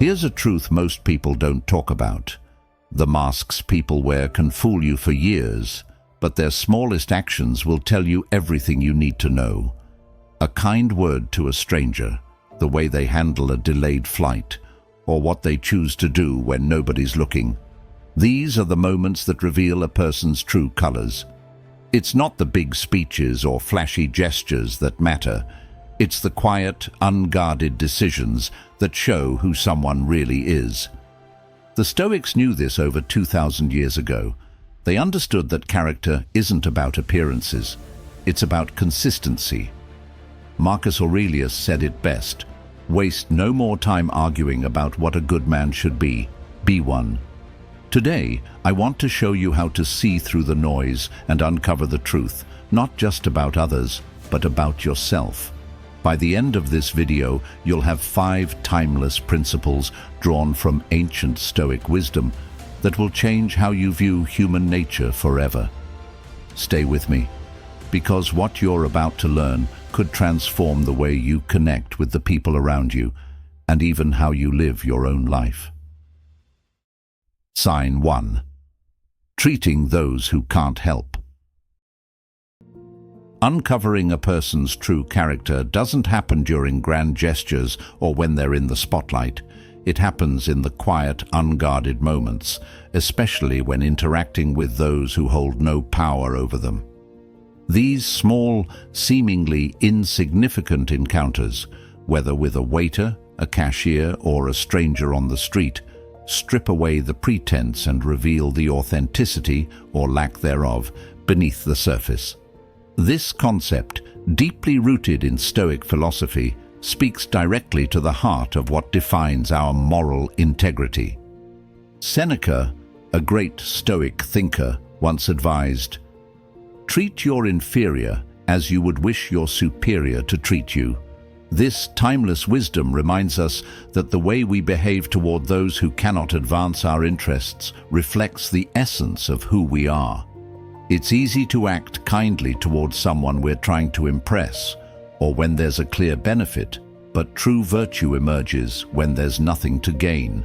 Here's a truth most people don't talk about. The masks people wear can fool you for years, but their smallest actions will tell you everything you need to know. A kind word to a stranger, the way they handle a delayed flight, or what they choose to do when nobody's looking. These are the moments that reveal a person's true colors. It's not the big speeches or flashy gestures that matter. It's the quiet, unguarded decisions that show who someone really is. The Stoics knew this over 2,000 years ago. They understood that character isn't about appearances. It's about consistency. Marcus Aurelius said it best: waste no more time arguing about what a good man should be one. Today, I want to show you how to see through the noise and uncover the truth, not just about others, but about yourself. By the end of this video, you'll have 5 timeless principles drawn from ancient Stoic wisdom that will change how you view human nature forever. Stay with me, because what you're about to learn could transform the way you connect with the people around you and even how you live your own life. Sign 1. Treating those who can't help. Uncovering a person's true character doesn't happen during grand gestures or when they're in the spotlight. It happens in the quiet, unguarded moments, especially when interacting with those who hold no power over them. These small, seemingly insignificant encounters, whether with a waiter, a cashier, or a stranger on the street, strip away the pretense and reveal the authenticity, or lack thereof, beneath the surface. This concept, deeply rooted in Stoic philosophy, speaks directly to the heart of what defines our moral integrity. Seneca, a great Stoic thinker, once advised, "Treat your inferior as you would wish your superior to treat you." This timeless wisdom reminds us that the way we behave toward those who cannot advance our interests reflects the essence of who we are. It's easy to act kindly towards someone we're trying to impress, or when there's a clear benefit, but true virtue emerges when there's nothing to gain.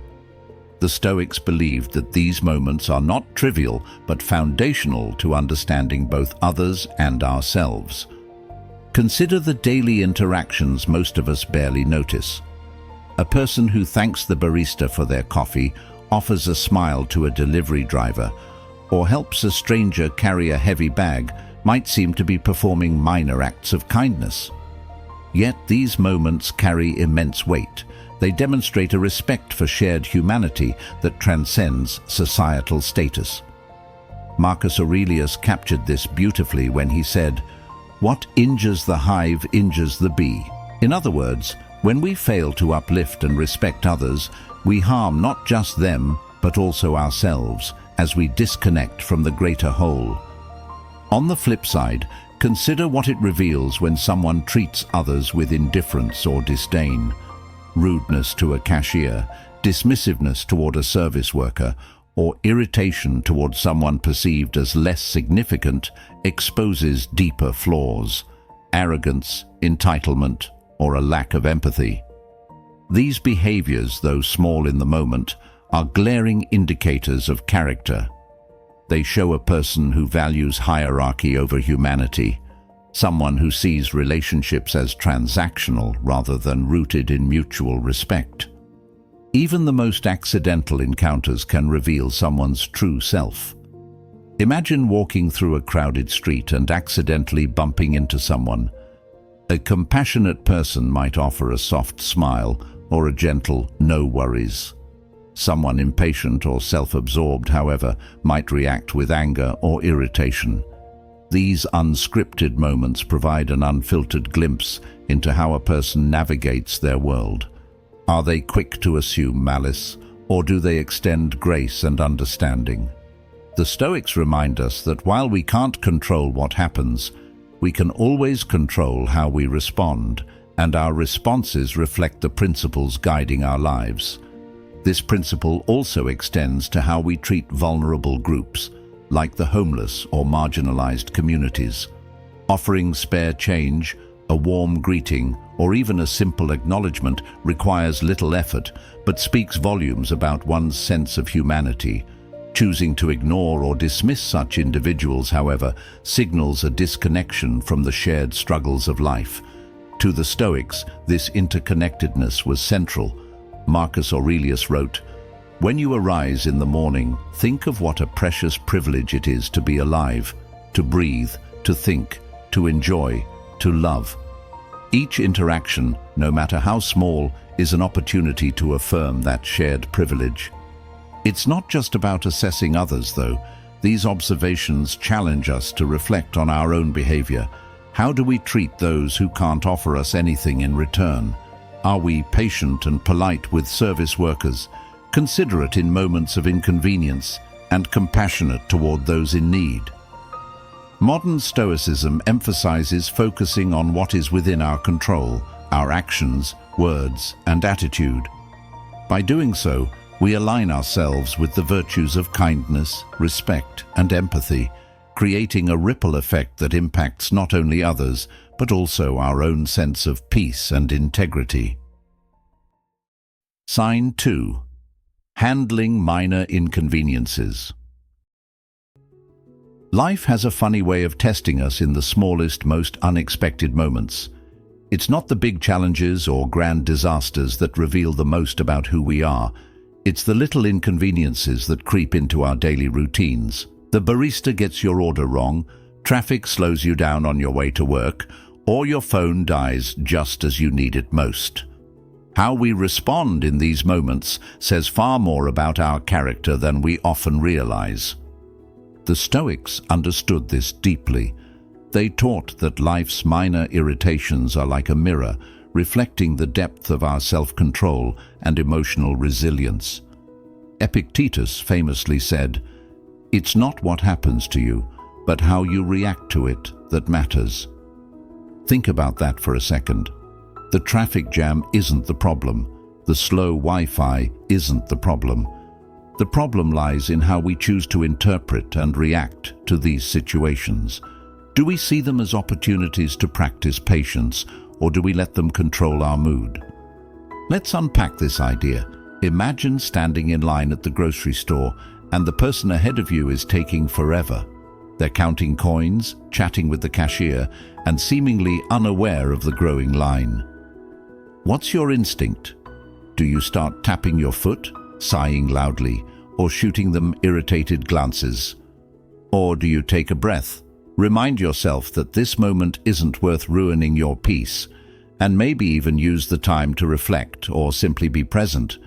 The Stoics believed that these moments are not trivial, but foundational to understanding both others and ourselves. Consider the daily interactions most of us barely notice. A person who thanks the barista for their coffee, offers a smile to a delivery driver, or helps a stranger carry a heavy bag might seem to be performing minor acts of kindness. Yet these moments carry immense weight. They demonstrate a respect for shared humanity that transcends societal status. Marcus Aurelius captured this beautifully when he said, "What injures the hive injures the bee." In other words, when we fail to uplift and respect others, we harm not just them, but also ourselves, as we disconnect from the greater whole. On the flip side, consider what it reveals when someone treats others with indifference or disdain. Rudeness to a cashier, dismissiveness toward a service worker, or irritation toward someone perceived as less significant exposes deeper flaws: arrogance, entitlement, or a lack of empathy. These behaviors, though small in the moment, are glaring indicators of character. They show a person who values hierarchy over humanity, someone who sees relationships as transactional rather than rooted in mutual respect. Even the most accidental encounters can reveal someone's true self. Imagine walking through a crowded street and accidentally bumping into someone. A compassionate person might offer a soft smile or a gentle "no worries." Someone impatient or self-absorbed, however, might react with anger or irritation. These unscripted moments provide an unfiltered glimpse into how a person navigates their world. Are they quick to assume malice, or do they extend grace and understanding? The Stoics remind us that while we can't control what happens, we can always control how we respond, and our responses reflect the principles guiding our lives. This principle also extends to how we treat vulnerable groups, like the homeless or marginalized communities. Offering spare change, A warm greeting, or even a simple acknowledgement, requires little effort, but speaks volumes about one's sense of humanity. Choosing to ignore or dismiss such individuals, however, signals a disconnection from the shared struggles of life. To the Stoics, this interconnectedness was central. Marcus Aurelius wrote, "When you arise in the morning, think of what a precious privilege it is to be alive, to breathe, to think, to enjoy, to love." Each interaction, no matter how small, is an opportunity to affirm that shared privilege. It's not just about assessing others, though. These observations challenge us to reflect on our own behavior. How do we treat those who can't offer us anything in return? Are we patient and polite with service workers, considerate in moments of inconvenience, and compassionate toward those in need? Modern Stoicism emphasizes focusing on what is within our control, our actions, words, and attitude. By doing so, we align ourselves with the virtues of kindness, respect, and empathy, creating a ripple effect that impacts not only others, but also our own sense of peace and integrity. Sign 2. Handling minor inconveniences. Life has a funny way of testing us in the smallest, most unexpected moments. It's not the big challenges or grand disasters that reveal the most about who we are. It's the little inconveniences that creep into our daily routines. The barista gets your order wrong, traffic slows you down on your way to work, or your phone dies just as you need it most. How we respond in these moments says far more about our character than we often realize. The Stoics understood this deeply. They taught that life's minor irritations are like a mirror, reflecting the depth of our self-control and emotional resilience. Epictetus famously said, "It's not what happens to you, but how you react to it that matters." Think about that for a second. The traffic jam isn't the problem. The slow Wi-Fi isn't the problem. The problem lies in how we choose to interpret and react to these situations. Do we see them as opportunities to practice patience, or do we let them control our mood? Let's unpack this idea. Imagine standing in line at the grocery store and the person ahead of you is taking forever. They're counting coins, chatting with the cashier, and seemingly unaware of the growing line. What's your instinct? Do you start tapping your foot, sighing loudly, or shooting them irritated glances? Or do you take a breath, remind yourself that this moment isn't worth ruining your peace, and maybe even use the time to reflect or simply be present?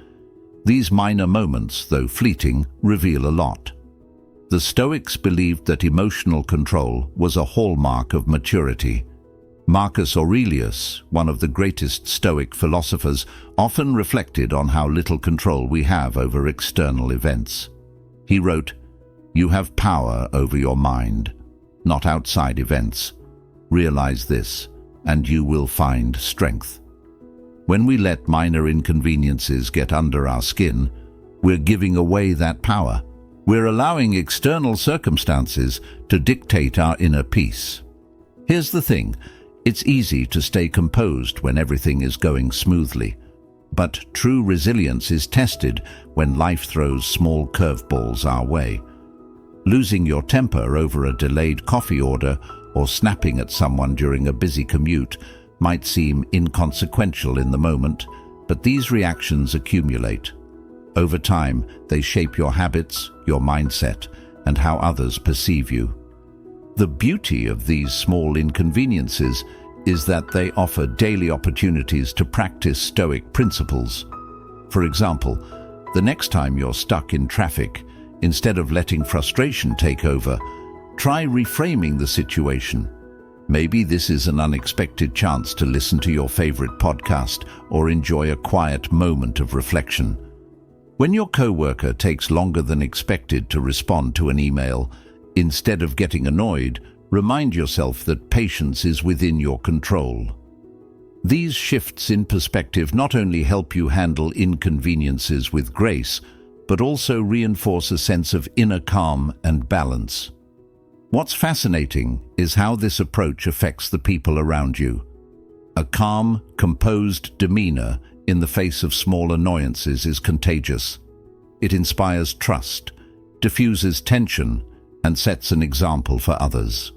These minor moments, though fleeting, reveal a lot. The Stoics believed that emotional control was a hallmark of maturity. Marcus Aurelius, one of the greatest Stoic philosophers, often reflected on how little control we have over external events. He wrote, "You have power over your mind, not outside events. Realize this, and you will find strength." When we let minor inconveniences get under our skin, we're giving away that power. We're allowing external circumstances to dictate our inner peace. Here's the thing. It's easy to stay composed when everything is going smoothly. But true resilience is tested when life throws small curveballs our way. Losing your temper over a delayed coffee order or snapping at someone during a busy commute might seem inconsequential in the moment, but these reactions accumulate. Over time, they shape your habits, your mindset, and how others perceive you. The beauty of these small inconveniences is that they offer daily opportunities to practice Stoic principles. For example, the next time you're stuck in traffic, instead of letting frustration take over, try reframing the situation. Maybe this is an unexpected chance to listen to your favorite podcast or enjoy a quiet moment of reflection. When your coworker takes longer than expected to respond to an email, instead of getting annoyed, remind yourself that patience is within your control. These shifts in perspective not only help you handle inconveniences with grace, but also reinforce a sense of inner calm and balance. What's fascinating is how this approach affects the people around you. A calm, composed demeanor in the face of small annoyances is contagious. It inspires trust, diffuses tension, and sets an example for others.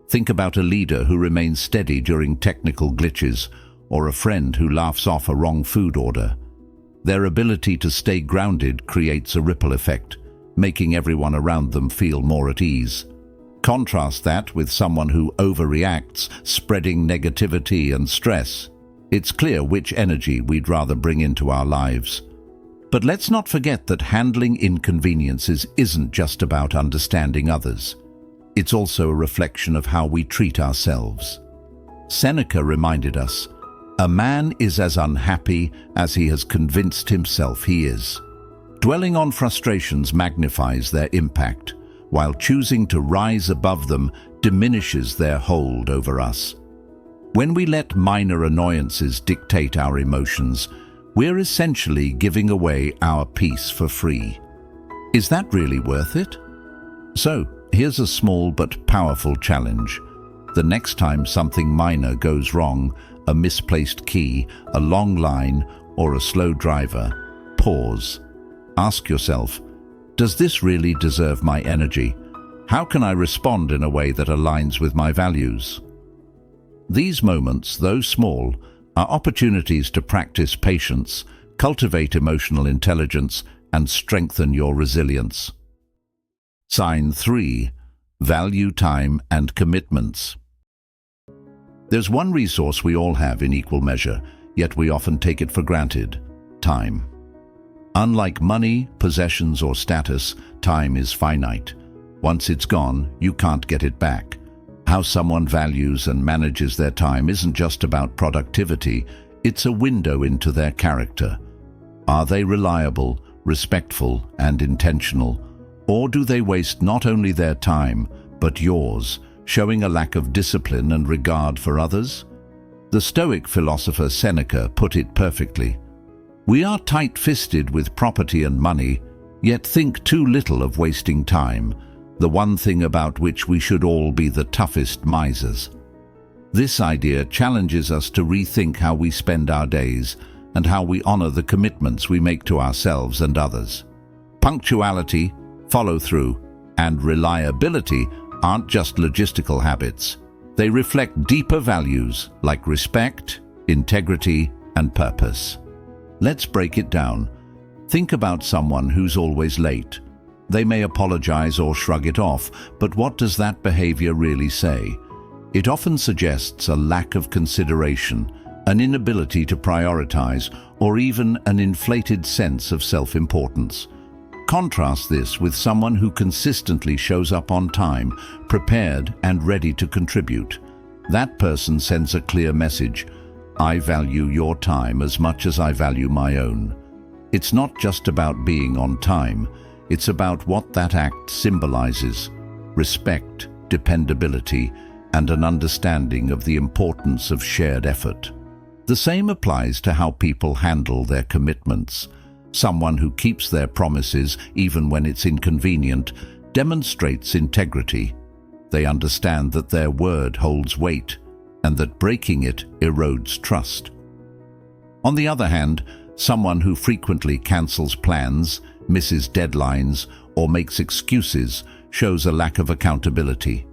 Think about a leader who remains steady during technical glitches, or a friend who laughs off a wrong food order. Their ability to stay grounded creates a ripple effect, making everyone around them feel more at ease. Contrast that with someone who overreacts, spreading negativity and stress. It's clear which energy we'd rather bring into our lives. But let's not forget that handling inconveniences isn't just about understanding others. It's also a reflection of how we treat ourselves. Seneca reminded us, "A man is as unhappy as he has convinced himself he is." Dwelling on frustrations magnifies their impact, while choosing to rise above them diminishes their hold over us. When we let minor annoyances dictate our emotions, we're essentially giving away our peace for free. Is that really worth it? So, here's a small but powerful challenge. The next time something minor goes wrong, a misplaced key, a long line, or a slow driver, pause. Ask yourself, does this really deserve my energy? How can I respond in a way that aligns with my values? These moments, though small, are opportunities to practice patience, cultivate emotional intelligence, and strengthen your resilience. Sign 3. Value time and commitments. There's one resource we all have in equal measure, yet we often take it for granted: time. Unlike money, possessions, or status, time is finite. Once it's gone, you can't get it back. How someone values and manages their time isn't just about productivity, it's a window into their character. Are they reliable, respectful, and intentional? Or do they waste not only their time, but yours, showing a lack of discipline and regard for others? The Stoic philosopher Seneca put it perfectly. We are tight-fisted with property and money, yet think too little of wasting time, the one thing about which we should all be the toughest misers. This idea challenges us to rethink how we spend our days and how we honor the commitments we make to ourselves and others. Punctuality, follow-through, and reliability aren't just logistical habits. They reflect deeper values like respect, integrity, and purpose. Let's break it down. Think about someone who's always late. They may apologize or shrug it off, but what does that behavior really say? It often suggests a lack of consideration, an inability to prioritize, or even an inflated sense of self-importance. Contrast this with someone who consistently shows up on time, prepared and ready to contribute. That person sends a clear message: I value your time as much as I value my own. It's not just about being on time, it's about what that act symbolizes: respect, dependability, and an understanding of the importance of shared effort. The same applies to how people handle their commitments. Someone who keeps their promises, even when it's inconvenient, demonstrates integrity. They understand that their word holds weight, and that breaking it erodes trust. On the other hand, someone who frequently cancels plans, misses deadlines, or makes excuses shows a lack of accountability.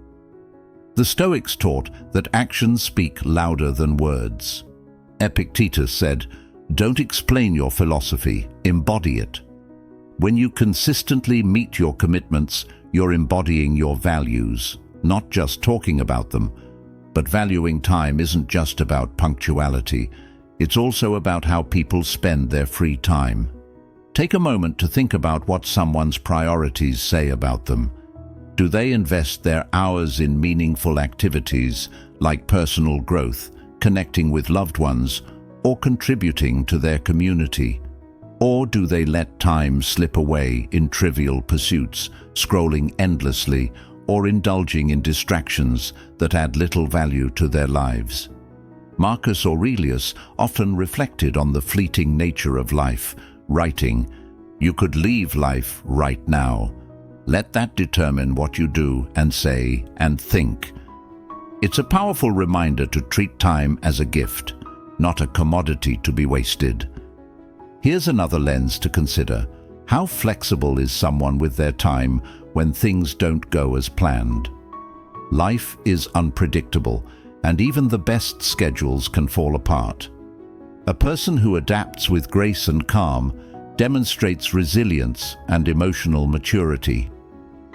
The Stoics taught that actions speak louder than words. Epictetus said, "Don't explain your philosophy, embody it." When you consistently meet your commitments, you're embodying your values, not just talking about them. But valuing time isn't just about punctuality. It's also about how people spend their free time. Take a moment to think about what someone's priorities say about them. Do they invest their hours in meaningful activities like personal growth, connecting with loved ones, or contributing to their community? Or do they let time slip away in trivial pursuits, scrolling endlessly, or indulging in distractions that add little value to their lives? Marcus Aurelius often reflected on the fleeting nature of life, writing, "You could leave life right now. Let that determine what you do and say and think." It's a powerful reminder to treat time as a gift, not a commodity to be wasted. Here's another lens to consider. How flexible is someone with their time when things don't go as planned? Life is unpredictable, and even the best schedules can fall apart. A person who adapts with grace and calm demonstrates resilience and emotional maturity.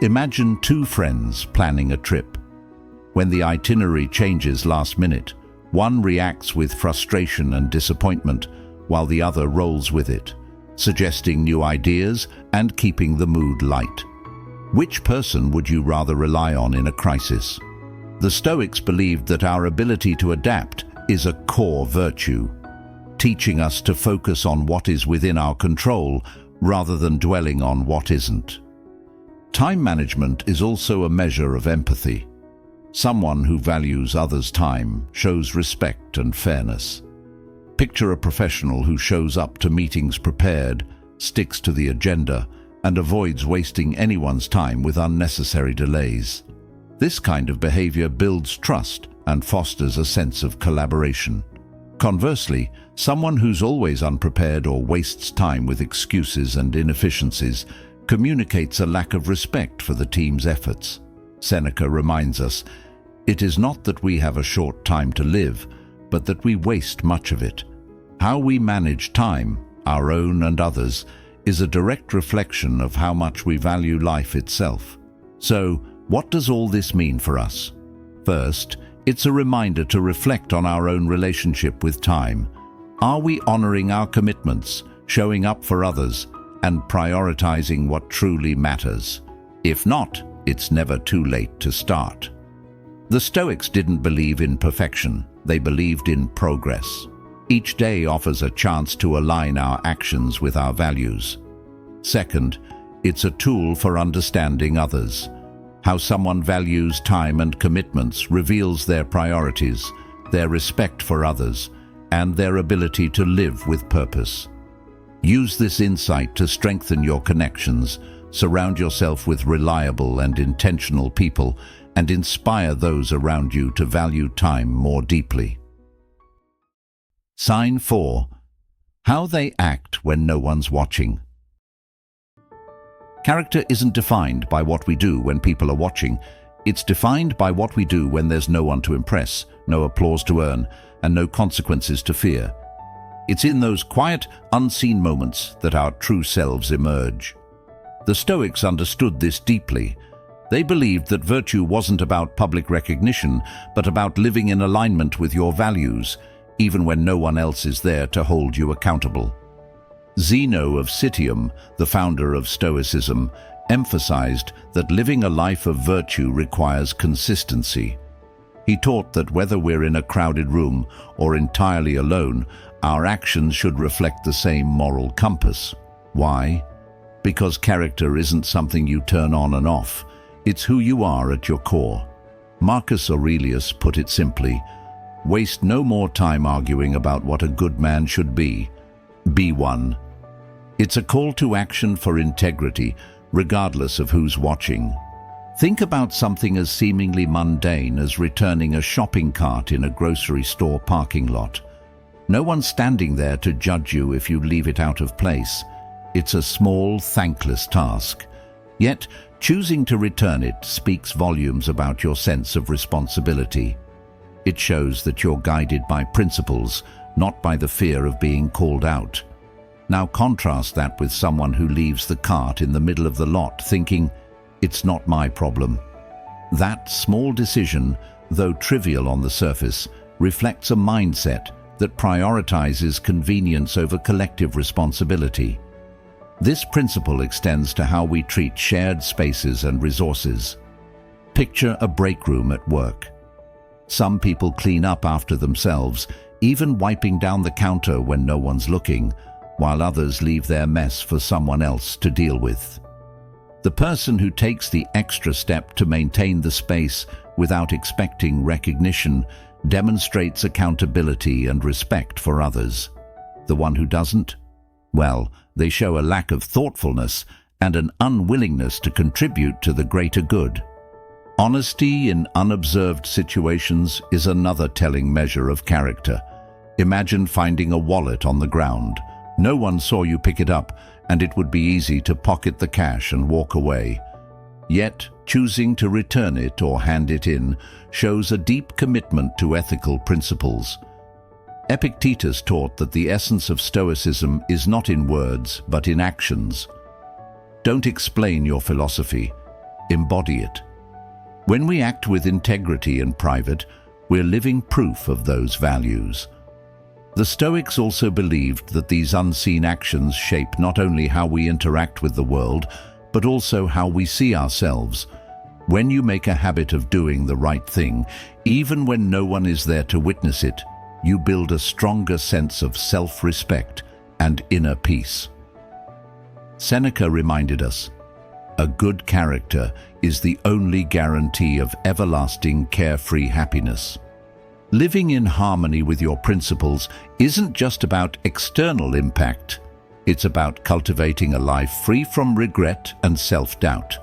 Imagine two friends planning a trip. When the itinerary changes last minute, one reacts with frustration and disappointment, while the other rolls with it, suggesting new ideas and keeping the mood light. Which person would you rather rely on in a crisis? The Stoics believed that our ability to adapt is a core virtue, teaching us to focus on what is within our control rather than dwelling on what isn't. Time management is also a measure of empathy. Someone who values others' time shows respect and fairness. Picture a professional who shows up to meetings prepared, sticks to the agenda, and avoids wasting anyone's time with unnecessary delays. This kind of behavior builds trust and fosters a sense of collaboration. Conversely, someone who's always unprepared or wastes time with excuses and inefficiencies communicates a lack of respect for the team's efforts. Seneca reminds us, "It is not that we have a short time to live, but that we waste much of it." How we manage time, our own and others, is a direct reflection of how much we value life itself. So, what does all this mean for us? First, it's a reminder to reflect on our own relationship with time. Are we honoring our commitments, showing up for others, and prioritizing what truly matters? If not, it's never too late to start. The Stoics didn't believe in perfection, they believed in progress. Each day offers a chance to align our actions with our values. Second, it's a tool for understanding others. How someone values time and commitments reveals their priorities, their respect for others, and their ability to live with purpose. Use this insight to strengthen your connections, surround yourself with reliable and intentional people, and inspire those around you to value time more deeply. Sign 4. How they act when no one's watching. Character isn't defined by what we do when people are watching. It's defined by what we do when there's no one to impress, no applause to earn, and no consequences to fear. It's in those quiet, unseen moments that our true selves emerge. The Stoics understood this deeply. They believed that virtue wasn't about public recognition, but about living in alignment with your values, even when no one else is there to hold you accountable. Zeno of Citium, the founder of Stoicism, emphasized that living a life of virtue requires consistency. He taught that whether we're in a crowded room or entirely alone, our actions should reflect the same moral compass. Why? Because character isn't something you turn on and off. It's who you are at your core. Marcus Aurelius put it simply, "Waste no more time arguing about what a good man should be. Be one." It's a call to action for integrity, regardless of who's watching. Think about something as seemingly mundane as returning a shopping cart in a grocery store parking lot. No one's standing there to judge you if you leave it out of place. It's a small, thankless task. Yet, choosing to return it speaks volumes about your sense of responsibility. It shows that you're guided by principles, not by the fear of being called out. Now contrast that with someone who leaves the cart in the middle of the lot thinking, "It's not my problem." That small decision, though trivial on the surface, reflects a mindset that prioritizes convenience over collective responsibility. This principle extends to how we treat shared spaces and resources. Picture a break room at work. Some people clean up after themselves, even wiping down the counter when no one's looking, while others leave their mess for someone else to deal with. The person who takes the extra step to maintain the space without expecting recognition demonstrates accountability and respect for others. The one who doesn't? Well, they show a lack of thoughtfulness and an unwillingness to contribute to the greater good. Honesty in unobserved situations is another telling measure of character. Imagine finding a wallet on the ground. No one saw you pick it up, and it would be easy to pocket the cash and walk away. Yet, choosing to return it or hand it in shows a deep commitment to ethical principles. Epictetus taught that the essence of Stoicism is not in words, but in actions. Don't explain your philosophy, embody it. When we act with integrity in private, we're living proof of those values. The Stoics also believed that these unseen actions shape not only how we interact with the world, but also how we see ourselves. When you make a habit of doing the right thing, even when no one is there to witness it, you build a stronger sense of self-respect and inner peace. Seneca reminded us, "A good character is the only guarantee of everlasting carefree happiness." Living in harmony with your principles isn't just about external impact. It's about cultivating a life free from regret and self-doubt.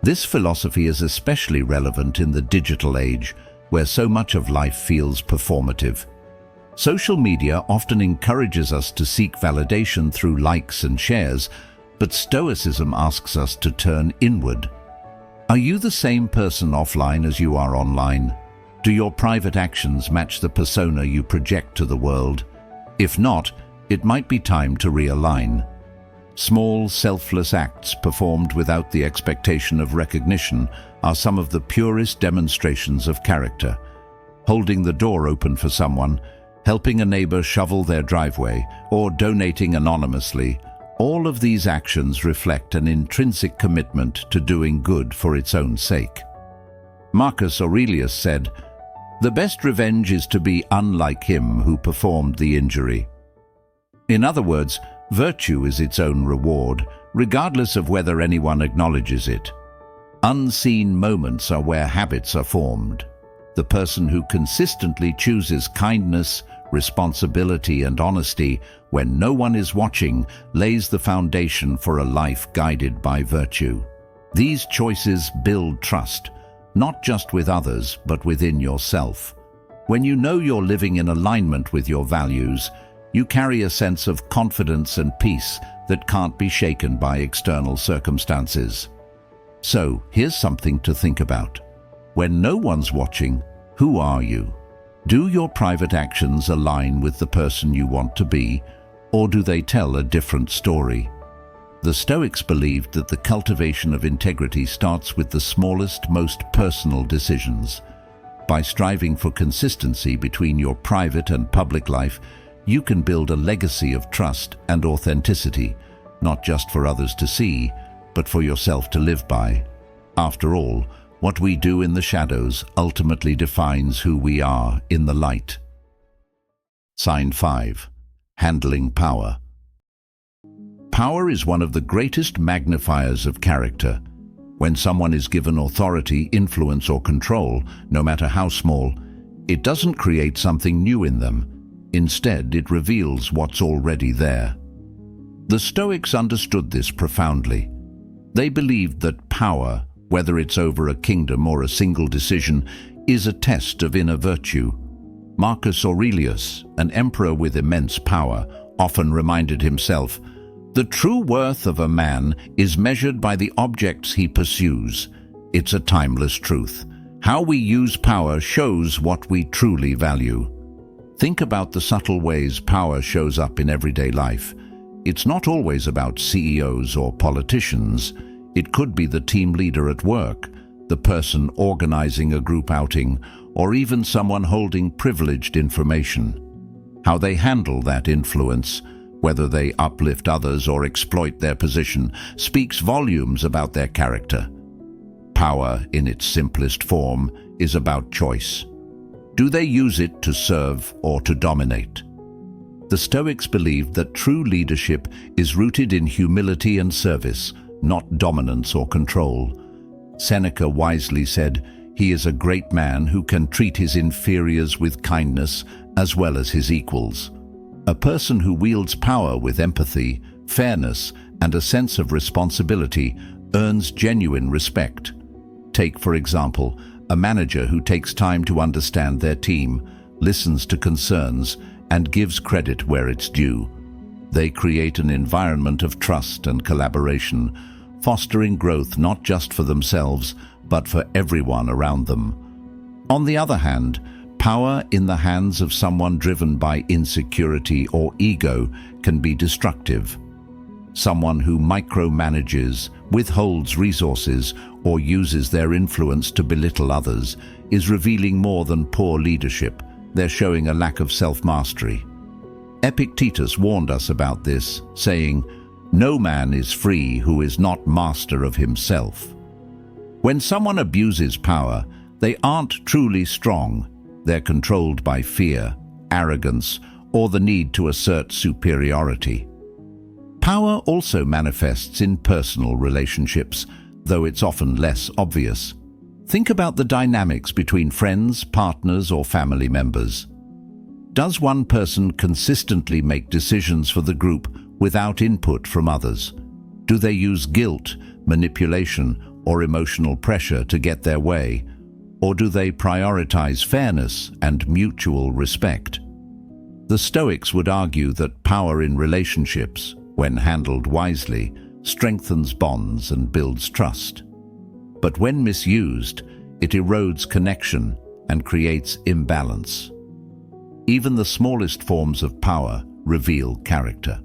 This philosophy is especially relevant in the digital age, where so much of life feels performative. Social media often encourages us to seek validation through likes and shares, but Stoicism asks us to turn inward. Are you the same person offline as you are online? Do your private actions match the persona you project to the world? If not, it might be time to realign. Small, selfless acts performed without the expectation of recognition are some of the purest demonstrations of character. Holding the door open for someone, helping a neighbor shovel their driveway, or donating anonymously, all of these actions reflect an intrinsic commitment to doing good for its own sake. Marcus Aurelius said, "The best revenge is to be unlike him who performed the injury." In other words, virtue is its own reward, regardless of whether anyone acknowledges it. Unseen moments are where habits are formed. The person who consistently chooses kindness, responsibility, and honesty when no one is watching lays the foundation for a life guided by virtue. These choices build trust, not just with others, but within yourself. When you know you're living in alignment with your values, you carry a sense of confidence and peace that can't be shaken by external circumstances. So, here's something to think about. When no one's watching, who are you? Do your private actions align with the person you want to be, or do they tell a different story? The Stoics believed that the cultivation of integrity starts with the smallest, most personal decisions. By striving for consistency between your private and public life, you can build a legacy of trust and authenticity, not just for others to see, but for yourself to live by. After all, what we do in the shadows ultimately defines who we are in the light. Sign 5. Handling power. Power is one of the greatest magnifiers of character. When someone is given authority, influence, or control, no matter how small, it doesn't create something new in them. Instead, it reveals what's already there. The Stoics understood this profoundly. They believed that power, whether it's over a kingdom or a single decision, is a test of inner virtue. Marcus Aurelius, an emperor with immense power, often reminded himself, "The true worth of a man is measured by the objects he pursues." It's a timeless truth. How we use power shows what we truly value. Think about the subtle ways power shows up in everyday life. It's not always about CEOs or politicians. It could be the team leader at work, the person organizing a group outing, or even someone holding privileged information. How they handle that influence, whether they uplift others or exploit their position, speaks volumes about their character. Power, in its simplest form, is about choice. Do they use it to serve or to dominate? The Stoics believed that true leadership is rooted in humility and service, not dominance or control. Seneca wisely said, "He is a great man who can treat his inferiors with kindness as well as his equals." A person who wields power with empathy, fairness, and a sense of responsibility earns genuine respect. Take, for example, a manager who takes time to understand their team, listens to concerns, and gives credit where it's due. They create an environment of trust and collaboration, fostering growth not just for themselves, but for everyone around them. On the other hand, power in the hands of someone driven by insecurity or ego can be destructive. Someone who micromanages, withholds resources, or uses their influence to belittle others is revealing more than poor leadership. They're showing a lack of self-mastery. Epictetus warned us about this, saying, "No man is free who is not master of himself." When someone abuses power, they aren't truly strong. They're controlled by fear, arrogance, or the need to assert superiority. Power also manifests in personal relationships, though it's often less obvious. Think about the dynamics between friends, partners, or family members. Does one person consistently make decisions for the group without input from others? Do they use guilt, manipulation, or emotional pressure to get their way? Or do they prioritize fairness and mutual respect? The Stoics would argue that power in relationships, when handled wisely, strengthens bonds and builds trust. But when misused, it erodes connection and creates imbalance. Even the smallest forms of power reveal character.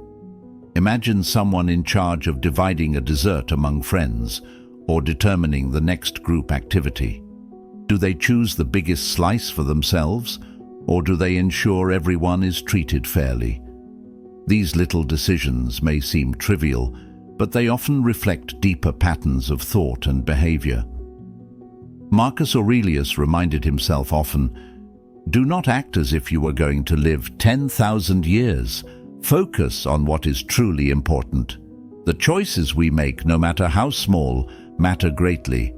Imagine someone in charge of dividing a dessert among friends or determining the next group activity. Do they choose the biggest slice for themselves, or do they ensure everyone is treated fairly? These little decisions may seem trivial, but they often reflect deeper patterns of thought and behavior. Marcus Aurelius reminded himself often, "Do not act as if you were going to live 10,000 years. Focus on what is truly important. The choices we make, no matter how small, matter greatly.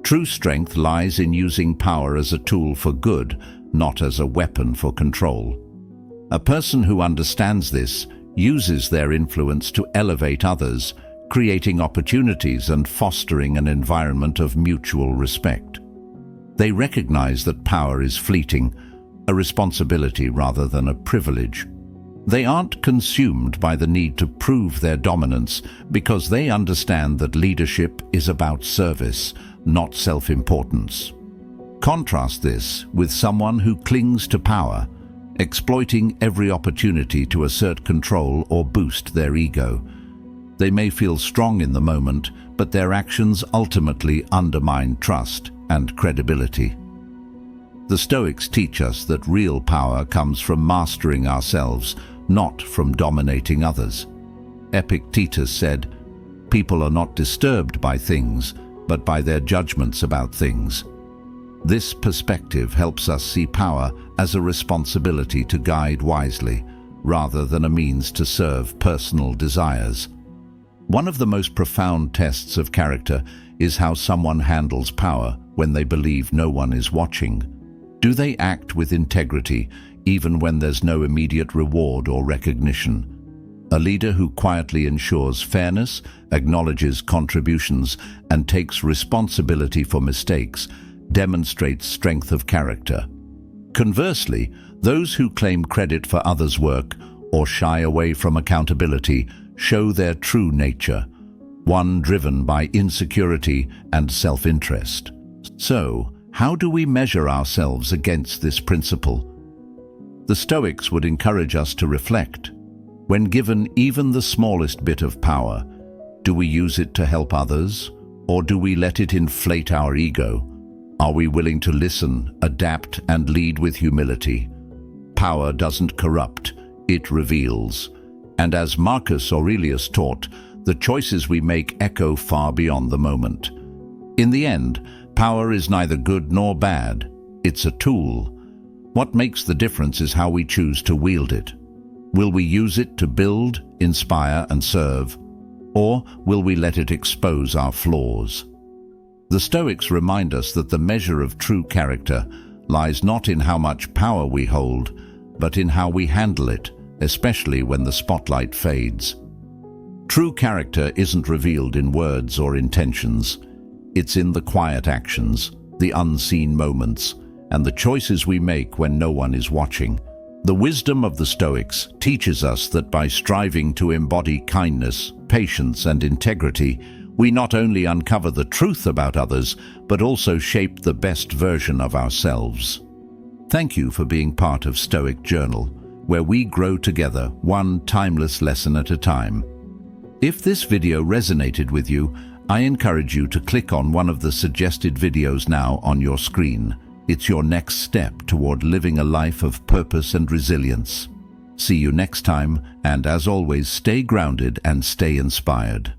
True strength lies in using power as a tool for good, not as a weapon for control." A person who understands this uses their influence to elevate others, creating opportunities and fostering an environment of mutual respect. They recognize that power is fleeting, a responsibility rather than a privilege. They aren't consumed by the need to prove their dominance because they understand that leadership is about service, not self-importance. Contrast this with someone who clings to power, exploiting every opportunity to assert control or boost their ego. They may feel strong in the moment, but their actions ultimately undermine trust and credibility. The Stoics teach us that real power comes from mastering ourselves, not from dominating others. Epictetus said, "People are not disturbed by things, but by their judgments about things." This perspective helps us see power as a responsibility to guide wisely, rather than a means to serve personal desires. One of the most profound tests of character is how someone handles power when they believe no one is watching. Do they act with integrity, even when there's no immediate reward or recognition? A leader who quietly ensures fairness, acknowledges contributions, and takes responsibility for mistakes demonstrates strength of character. Conversely, those who claim credit for others' work or shy away from accountability show their true nature, one driven by insecurity and self-interest. So, how do we measure ourselves against this principle? The Stoics would encourage us to reflect. When given even the smallest bit of power, do we use it to help others, or do we let it inflate our ego? Are we willing to listen, adapt, and lead with humility? Power doesn't corrupt, it reveals. And as Marcus Aurelius taught, the choices we make echo far beyond the moment. In the end, power is neither good nor bad. It's a tool. What makes the difference is how we choose to wield it. Will we use it to build, inspire, and serve? Or will we let it expose our flaws? The Stoics remind us that the measure of true character lies not in how much power we hold, but in how we handle it, especially when the spotlight fades. True character isn't revealed in words or intentions. It's in the quiet actions, the unseen moments, and the choices we make when no one is watching. The wisdom of the Stoics teaches us that by striving to embody kindness, patience, and integrity, we not only uncover the truth about others, but also shape the best version of ourselves. Thank you for being part of Stoic Journal, where we grow together, one timeless lesson at a time. If this video resonated with you, I encourage you to click on one of the suggested videos now on your screen. It's your next step toward living a life of purpose and resilience. See you next time, and as always, stay grounded and stay inspired.